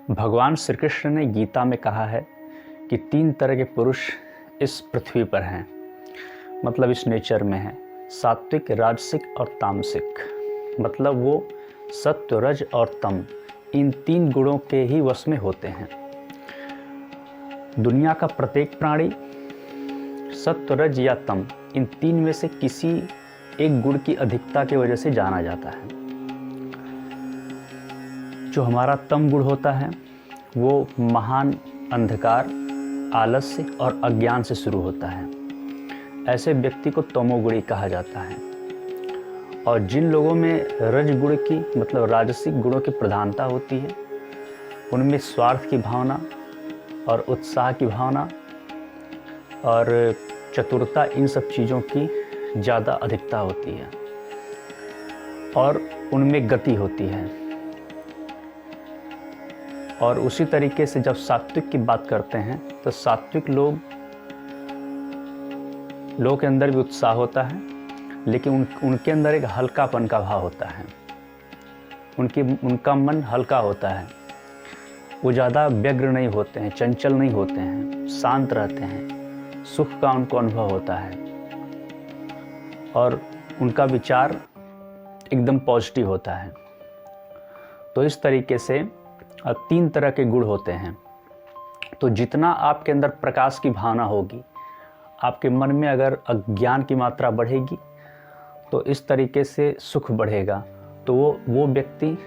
भगवान श्री कृष्ण ने गीता में कहा है कि 3 तरह के पुरुष इस पृथ्वी पर हैं, मतलब इस नेचर में हैं, सात्विक, राजसिक और तामसिक। मतलब वो सत्व, रज और तम, इन 3 गुणों के ही वश में होते हैं। दुनिया का प्रत्येक प्राणी सत्व, रज या तम, इन 3 में से किसी एक गुण की अधिकता की वजह से जाना जाता है। जो हमारा तम गुण होता है वो महान अंधकार, आलस्य और अज्ञान से शुरू होता है। ऐसे व्यक्ति को तमोगुणी कहा जाता है। और जिन लोगों में रज गुण की मतलब राजसिक गुणों की प्रधानता होती है, उनमें स्वार्थ की भावना और उत्साह की भावना और चतुरता, इन सब चीज़ों की ज़्यादा अधिकता होती है और उनमें गति होती है। और उसी तरीके से जब सात्विक की बात करते हैं तो सात्विक लोगों के अंदर भी उत्साह होता है, लेकिन उनके अंदर एक हल्कापन का भाव होता है। उनका मन हल्का होता है। वो ज़्यादा व्यग्र नहीं होते हैं, चंचल नहीं होते हैं, शांत रहते हैं, सुख का उनको अनुभव होता है और उनका विचार एकदम पॉजिटिव होता है। तो इस तरीके से 3 तरह के गुण होते हैं। तो जितना आपके अंदर प्रकाश की भावना होगी, आपके मन में अगर अज्ञान की मात्रा बढ़ेगी तो इस तरीके से सुख बढ़ेगा, तो वो व्यक्ति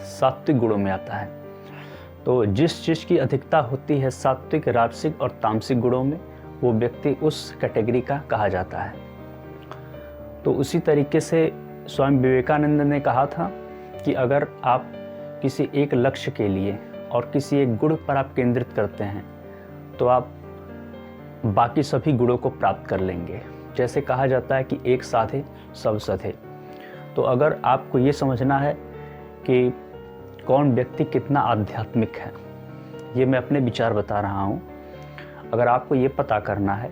सात्विक गुणों में आता है। तो जिस चीज़ की अधिकता होती है सात्विक, राजसिक और तामसिक गुणों में, वो व्यक्ति उस कैटेगरी का कहा जाता है। तो उसी तरीके से स्वामी विवेकानंद ने कहा था कि अगर आप किसी एक लक्ष्य के लिए और किसी एक गुण पर आप केंद्रित करते हैं तो आप बाकी सभी गुणों को प्राप्त कर लेंगे। जैसे कहा जाता है कि एक साधे सब सधे। तो अगर आपको ये समझना है कि कौन व्यक्ति कितना आध्यात्मिक है, ये मैं अपने विचार बता रहा हूँ। अगर आपको ये पता करना है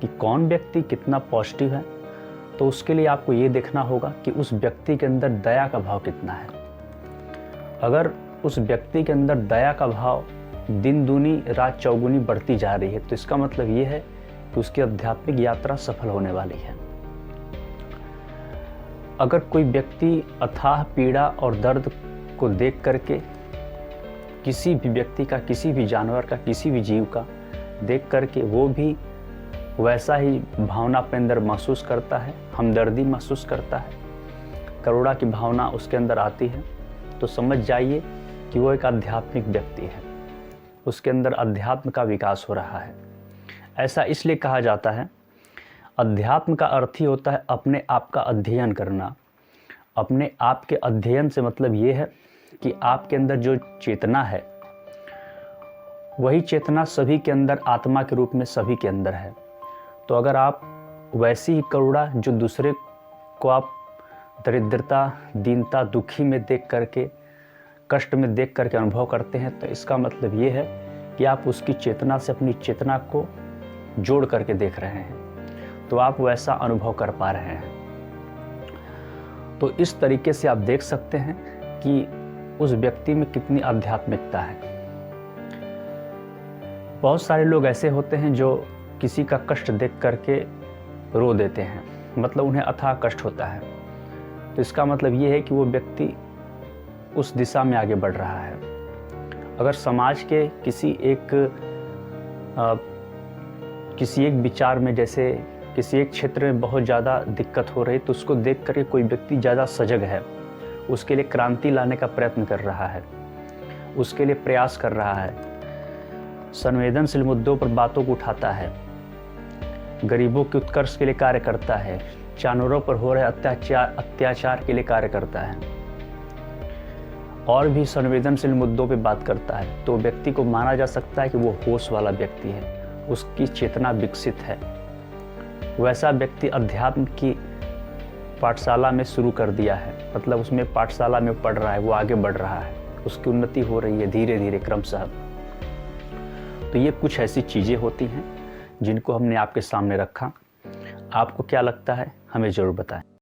कि कौन व्यक्ति कितना पॉजिटिव है, तो उसके लिए आपको ये देखना होगा कि उस व्यक्ति के अंदर दया का भाव कितना है। अगर उस व्यक्ति के अंदर दया का भाव दिन दूनी रात चौगुनी बढ़ती जा रही है, तो इसका मतलब ये है कि उसकी आध्यात्मिक यात्रा सफल होने वाली है। अगर कोई व्यक्ति अथाह पीड़ा और दर्द को देख करके किसी भी व्यक्ति का, किसी भी जानवर का, किसी भी जीव का देख करके वो भी वैसा ही भावना अपने अंदर महसूस करता है, हमदर्दी महसूस करता है, करुणा की भावना उसके अंदर आती है, तो समझ जाइए कि वो एक आध्यात्मिक व्यक्ति है। उसके अंदर अध्यात्म का विकास हो रहा है। ऐसा इसलिए कहा जाता है, अध्यात्म का अर्थ ही होता है अपने आप का अध्ययन करना। अपने आप के अध्ययन से मतलब ये है कि आपके अंदर जो चेतना है, वही चेतना सभी के अंदर आत्मा के रूप में सभी के अंदर है। तो अगर आप वैसी ही करुणा जो दूसरे को आप दरिद्रता, दीनता, दुखी में देख करके, कष्ट में देख करके अनुभव करते हैं, तो इसका मतलब ये है कि आप उसकी चेतना से अपनी चेतना को जोड़ करके देख रहे हैं, तो आप वैसा अनुभव कर पा रहे हैं। तो इस तरीके से आप देख सकते हैं कि उस व्यक्ति में कितनी आध्यात्मिकता है। बहुत सारे लोग ऐसे होते हैं जो किसी का कष्ट देख करके रो देते हैं, मतलब उन्हें अथाह कष्ट होता है। तो इसका मतलब ये है कि वो व्यक्ति उस दिशा में आगे बढ़ रहा है। अगर समाज के किसी एक विचार में, जैसे किसी एक क्षेत्र में बहुत ज़्यादा दिक्कत हो रही, तो उसको देख करके कोई व्यक्ति ज़्यादा सजग है, उसके लिए क्रांति लाने का प्रयत्न कर रहा है, उसके लिए प्रयास कर रहा है, संवेदनशील मुद्दों पर बातों को उठाता है, गरीबों के उत्कर्ष के लिए कार्य करता है, जानवरों पर हो रहे अत्याचार के लिए कार्य करता है और भी संवेदनशील मुद्दों पे बात करता है, तो व्यक्ति को माना जा सकता है कि वो होश वाला व्यक्ति है, उसकी चेतना विकसित है। वैसा व्यक्ति अध्यात्म की पाठशाला में शुरू कर दिया है, मतलब उसमें पाठशाला में पढ़ रहा है, वो आगे बढ़ रहा है, उसकी उन्नति हो रही है धीरे धीरे क्रमशः। तो ये कुछ ऐसी चीज़ें होती हैं जिनको हमने आपके सामने रखा। आपको क्या लगता है, हमें ज़रूर बताएं।